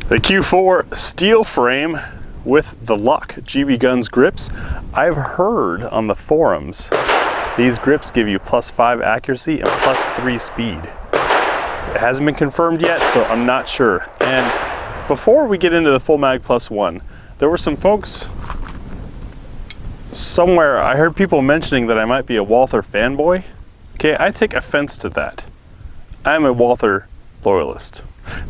The Q4 steel frame with the Lock GBGuns grips. I've heard on the forums these grips give you +5 accuracy and +3 speed. It hasn't been confirmed yet, so I'm not sure. And before we get into the Full Mag +1, there were some folks somewhere, I heard people mentioning that I might be a Walther fanboy. Okay, I take offense to that. I'm a Walther loyalist.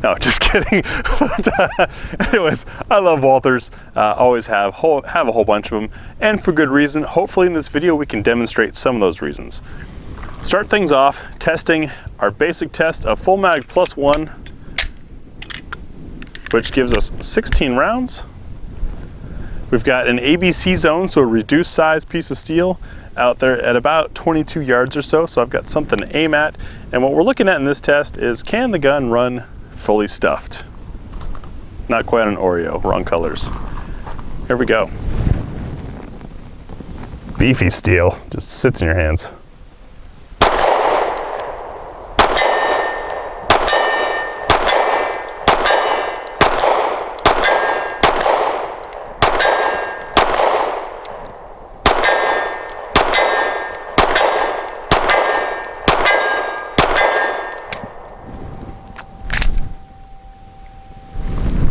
No, just kidding. But, anyways, I love Walthers. Always have a whole bunch of them, and for good reason. Hopefully in this video we can demonstrate some of those reasons. Start things off testing our basic test of Full Mag +1, which gives us 16 rounds. We've got an ABC zone, so a reduced size piece of steel out there at about 22 yards or so. So I've got something to aim at. And what we're looking at in this test is, can the gun run fully stuffed? Not quite an Oreo, wrong colors. Here we go. Beefy steel, just sits in your hands.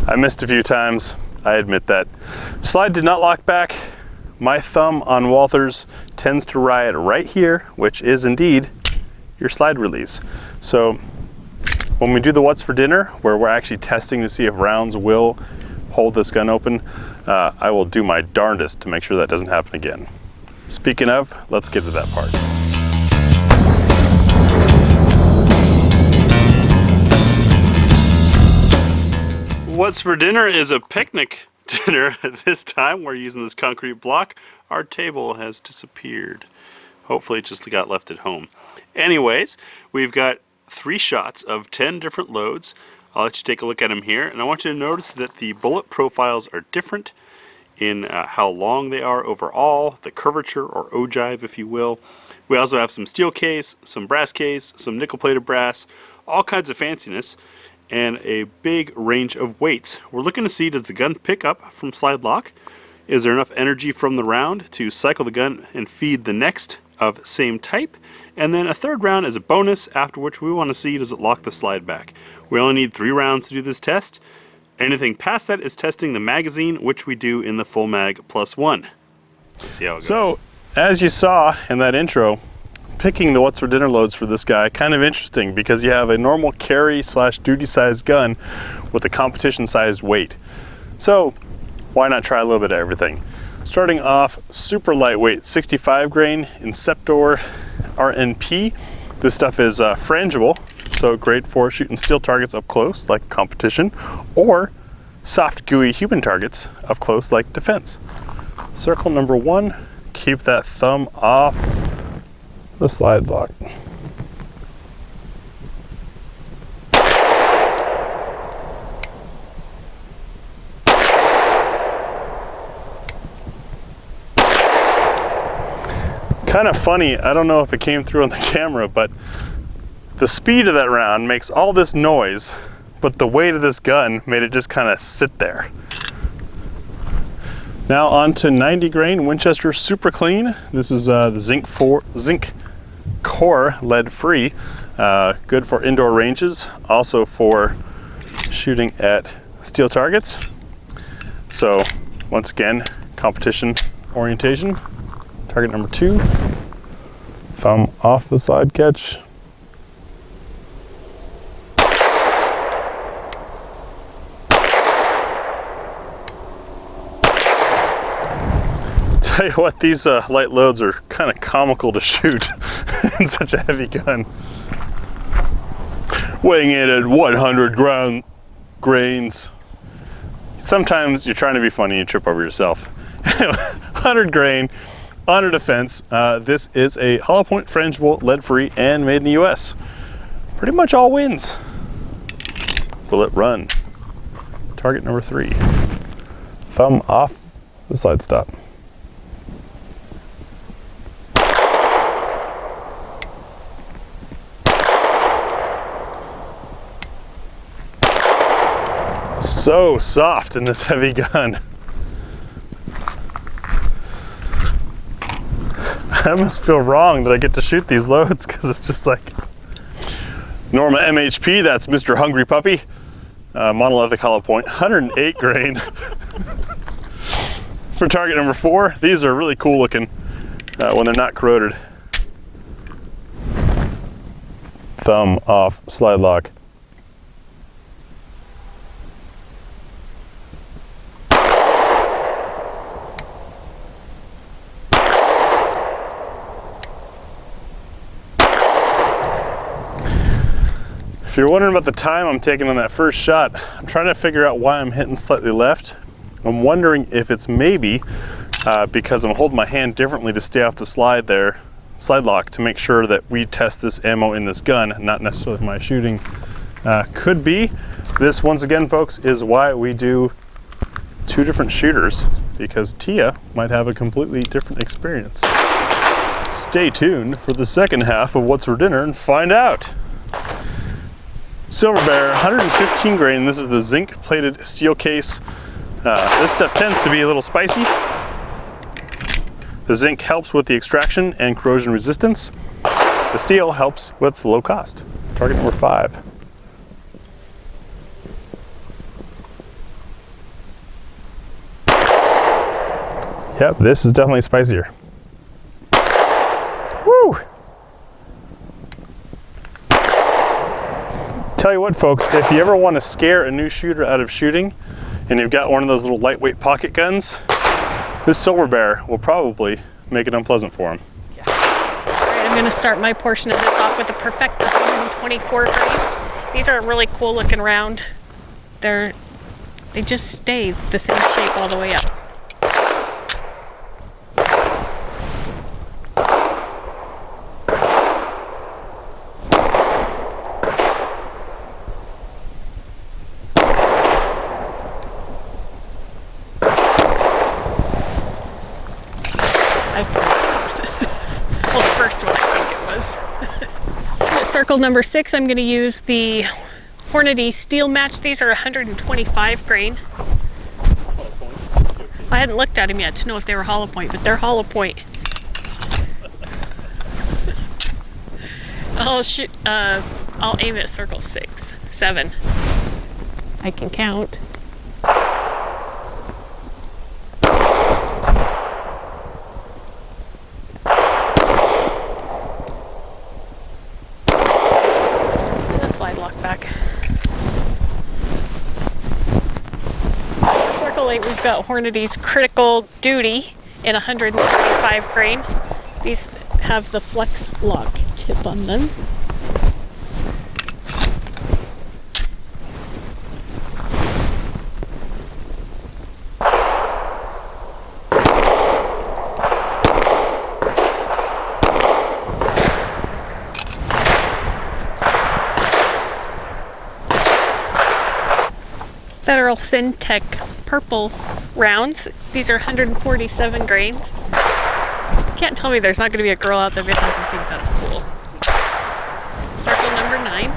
I missed a few times, I admit that. Slide did not lock back. My thumb on Walthers tends to ride right here, which is indeed your slide release. So when we do the what's for dinner, where we're actually testing to see if rounds will hold this gun open, I will do my darndest to make sure that doesn't happen again. Speaking of, let's get to that part. What's for dinner is a picnic dinner. This time we're using this concrete block. Our table has disappeared. Hopefully it just got left at home. Anyways, we've got 3 shots of 10 different loads. I'll let you take a look at them here, and I want you to notice that the bullet profiles are different in how long they are overall, the curvature or ogive, if you will. We also have some steel case, some brass case, some nickel plated brass, all kinds of fanciness, and a big range of weights. We're looking to see, does the gun pick up from slide lock? Is there enough energy from the round to cycle the gun and feed the next of same type? And then a third round is a bonus, after which we want to see, does it lock the slide back? We only need 3 rounds to do this test. Anything past that is testing the magazine, which we do in the Full Mag +1. Let's see how it goes. So, as you saw in that intro, picking the what's for dinner loads for this guy, kind of interesting, because you have a normal carry / duty sized gun with a competition sized weight. So why not try a little bit of everything? Starting off, super lightweight 65 grain Inceptor RNP. This stuff is frangible, so great for shooting steel targets up close like competition, or soft gooey human targets up close like defense. Circle number 1, keep that thumb off the slide lock. Kind of funny, I don't know if it came through on the camera, but the speed of that round makes all this noise, but the weight of this gun made it just kind of sit there. Now on to 90 grain Winchester Super Clean. This is the zinc core lead free, good for indoor ranges, also for shooting at steel targets. So once again, competition orientation. Target number 2, thumb off the slide catch. Tell you what, these light loads are kind of comical to shoot in such a heavy gun. Weighing in at 100 grains. Sometimes you're trying to be funny and you trip over yourself. 100 grain on a defense. This is a hollow point frangible, lead free, and made in the US. Pretty much all wins. Will it run? Target number 3. Thumb off the slide stop. So soft in this heavy gun. I almost feel wrong that I get to shoot these loads because it's just like Norma MHP, that's Mr. Hungry Puppy. Monolithic hollow point, 108 grain. For target number 4, these are really cool looking when they're not corroded. Thumb off slide lock. If you're wondering about the time I'm taking on that first shot, I'm trying to figure out why I'm hitting slightly left. I'm wondering if it's maybe because I'm holding my hand differently to stay off the slide there, slide lock, to make sure that we test this ammo in this gun, not necessarily my shooting. Could be. This, once again, folks, is why we do 2 different shooters, because Tia might have a completely different experience. Stay tuned for the second half of What's for Dinner and find out. Silver Bear, 115 grain. This is the zinc plated steel case. This stuff tends to be a little spicy. The zinc helps with the extraction and corrosion resistance. The steel helps with low cost. Target number 5. Yep, this is definitely spicier. Woo! Tell you what, folks, if you ever want to scare a new shooter out of shooting and you've got one of those little lightweight pocket guns, this Silver Bear will probably make it unpleasant for him. Yeah. All right, I'm going to start my portion of this off with the Perfecta 124 grain. These are a really cool looking round. They just stay the same shape all the way up. Well, the first one I think it was. Circle number 6, I'm going to use the Hornady steel match. These are 125 grain. I hadn't looked at them yet to know if they were hollow point, but they're hollow point. I'll aim at circle 6, 7. I can count. Slide lock back. For circle 8, we've got Hornady's Critical Duty in 135 grain. These have the flex lock tip on them. Federal Syntech purple rounds. These are 147 grains. Can't tell me there's not going to be a girl out there that doesn't think that's cool. Circle number 9.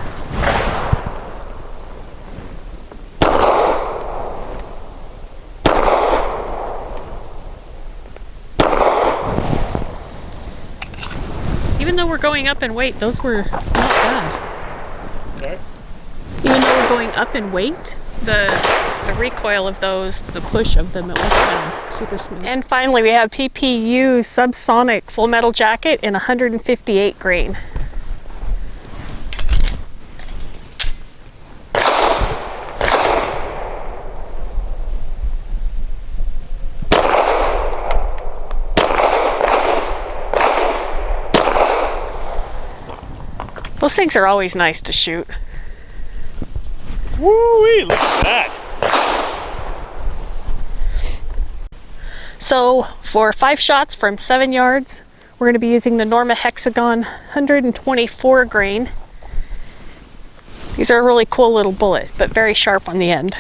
Even though we're going up in weight, those were not bad. Okay. Even though we're going up in weight, the recoil of those, the push of them, it wasn't bad. Super smooth. And finally, we have PPU Subsonic Full Metal Jacket in 158 grain. Those things are always nice to shoot. Woo-wee, look at that. So for 5 shots from 7 yards, we're going to be using the Norma Hexagon 124 grain. These are a really cool little bullet, but very sharp on the end.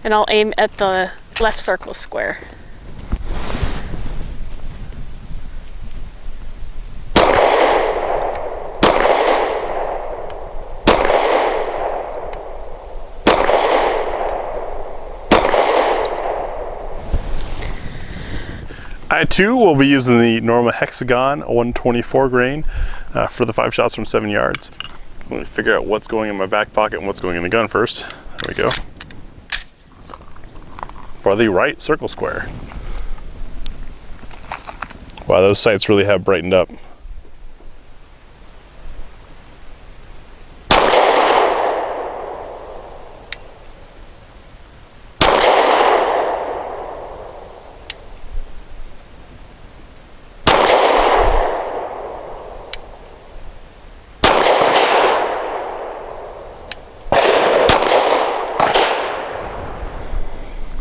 And I'll aim at the left circle square. I too will be using the Norma Hexagon 124 grain for the 5 shots from 7 yards. Let me figure out what's going in my back pocket and what's going in the gun first. There we go. For the right circle square. Wow, those sights really have brightened up.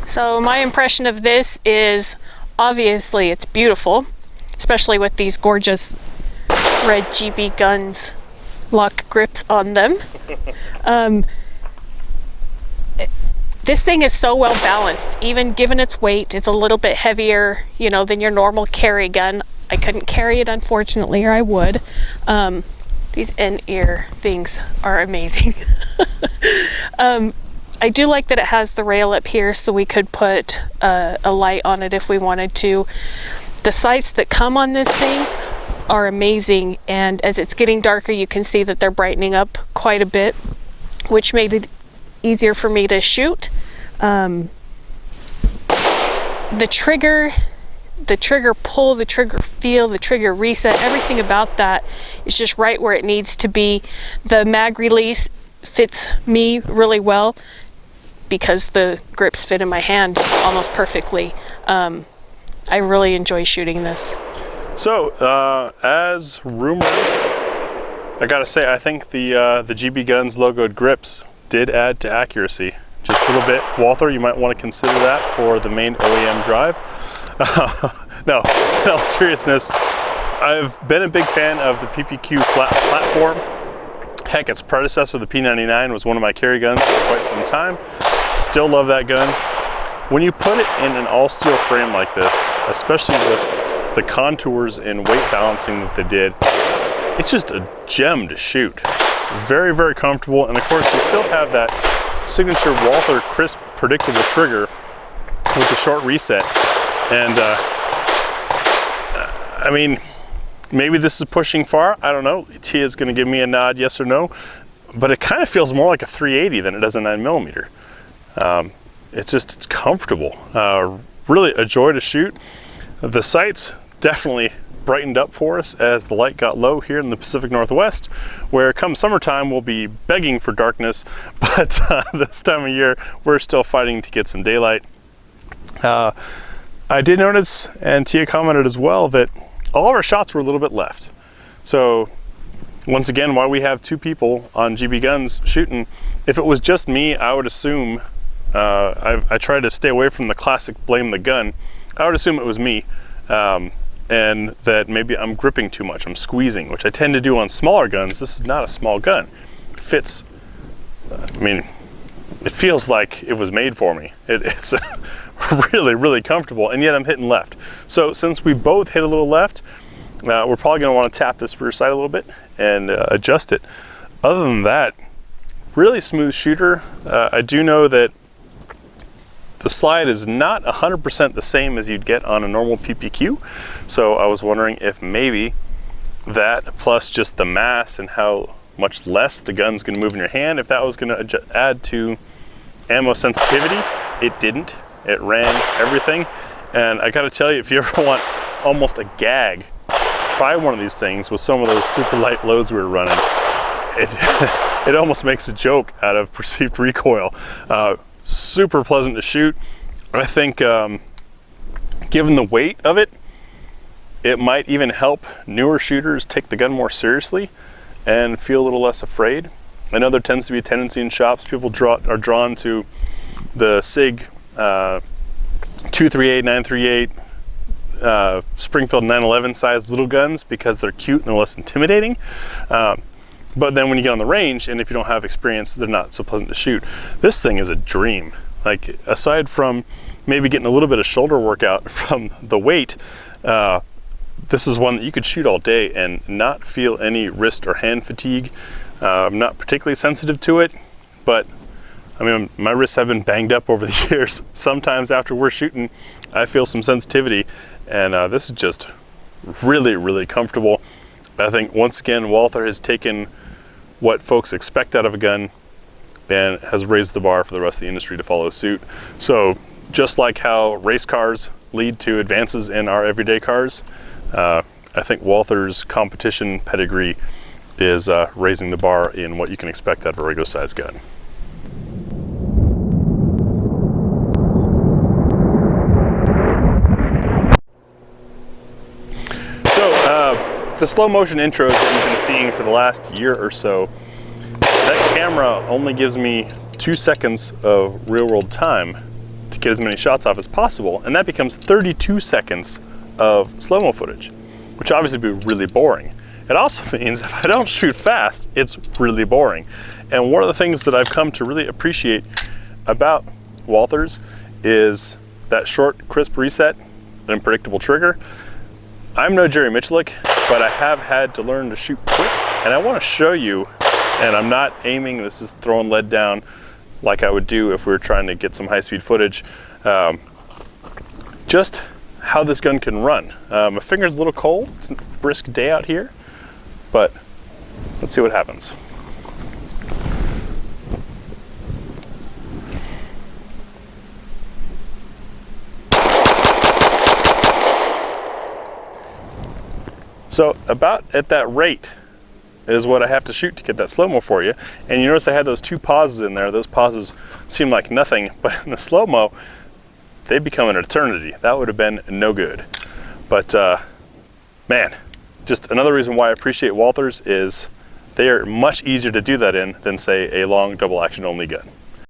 So my impression of this is, obviously it's beautiful, especially with these gorgeous red GBGuns lock grips on them. This thing is so well balanced, even given its weight. It's a little bit heavier, you know, than your normal carry gun. I couldn't carry it, unfortunately, or I would. These in-ear things are amazing. I do like that it has the rail up here, so we could put a light on it if we wanted to. The sights that come on this thing are amazing, and as it's getting darker, you can see that they're brightening up quite a bit, which made it easier for me to shoot. The trigger pull, the trigger feel, the trigger reset, everything about that is just right where it needs to be. The mag release fits me really well because the grips fit in my hand almost perfectly. I really enjoy shooting this. So, as rumored, I gotta say, I think the GBGuns logoed grips did add to accuracy just a little bit. Walther, you might want to consider that for the main OEM drive. No, in all seriousness, I've been a big fan of the PPQ platform. Heck, its predecessor, the P99, was one of my carry guns for quite some time. Still love that gun. When you put it in an all-steel frame like this, especially with the contours and weight balancing that they did, it's just a gem to shoot. Very, very comfortable, and of course you still have that signature Walther crisp, predictable trigger with the short reset. And I mean, maybe this is pushing far, I don't know. Tia's gonna give me a nod, yes or no, but it kind of feels more like a 380 than it does a 9mm. It's comfortable. Really a joy to shoot. The sights definitely brightened up for us as the light got low here in the Pacific Northwest, where come summertime we'll be begging for darkness, but this time of year we're still fighting to get some daylight. I did notice, and Tia commented as well, that all of our shots were a little bit left. So once again, while we have 2 people on GBGuns shooting, if it was just me, I would assume, I try to stay away from the classic blame the gun. I would assume it was me, and that maybe I'm gripping too much, I'm squeezing, which I tend to do on smaller guns. This is not a small gun. It fits, I mean, it feels like it was made for me. It's really, really comfortable, and yet I'm hitting left. So since we both hit a little left, we're probably gonna wanna tap this rear sight a little bit and adjust it. Other than that, really smooth shooter. I do know that the slide is not 100% the same as you'd get on a normal PPQ. So I was wondering if maybe that plus just the mass and how much less the gun's gonna move in your hand, if that was gonna add to ammo sensitivity. It didn't. It ran everything. And I gotta tell you, if you ever want almost a gag, try one of these things with some of those super light loads we were running. It almost makes a joke out of perceived recoil. Super pleasant to shoot. I think given the weight of it, it might even help newer shooters take the gun more seriously and feel a little less afraid. I know there tends to be a tendency in shops, people are drawn to the SIG 238, 938, Springfield 911 size little guns because they're cute and they're less intimidating. But then when you get on the range, and if you don't have experience, they're not so pleasant to shoot. This thing is a dream. Like, aside from maybe getting a little bit of shoulder workout from the weight, this is one that you could shoot all day and not feel any wrist or hand fatigue. I'm not particularly sensitive to it, but I mean, my wrists have been banged up over the years. Sometimes after we're shooting, I feel some sensitivity, and this is just really, really comfortable. I think once again, Walther has taken what folks expect out of a gun and has raised the bar for the rest of the industry to follow suit. So just like how race cars lead to advances in our everyday cars, I think Walther's competition pedigree is raising the bar in what you can expect out of a regular size gun. The slow motion intros that you've been seeing for the last year or so, that camera only gives me 2 seconds of real world time to get as many shots off as possible, and that becomes 32 seconds of slow-mo footage, which obviously would be really boring. It also means if I don't shoot fast, it's really boring. And one of the things that I've come to really appreciate about Walthers is that short, crisp reset and predictable trigger. I'm no Jerry Michalik, but I have had to learn to shoot quick, and I want to show you, and I'm not aiming, this is throwing lead down like I would do if we were trying to get some high-speed footage, just how this gun can run. My finger's a little cold, it's a brisk day out here, but let's see what happens. So about at that rate is what I have to shoot to get that slow-mo for you. And you notice I had those 2 pauses in there. Those pauses seem like nothing, but in the slow-mo, they become an eternity. That would have been no good. But man, just another reason why I appreciate Walthers is they are much easier to do that in than say a long double action only gun.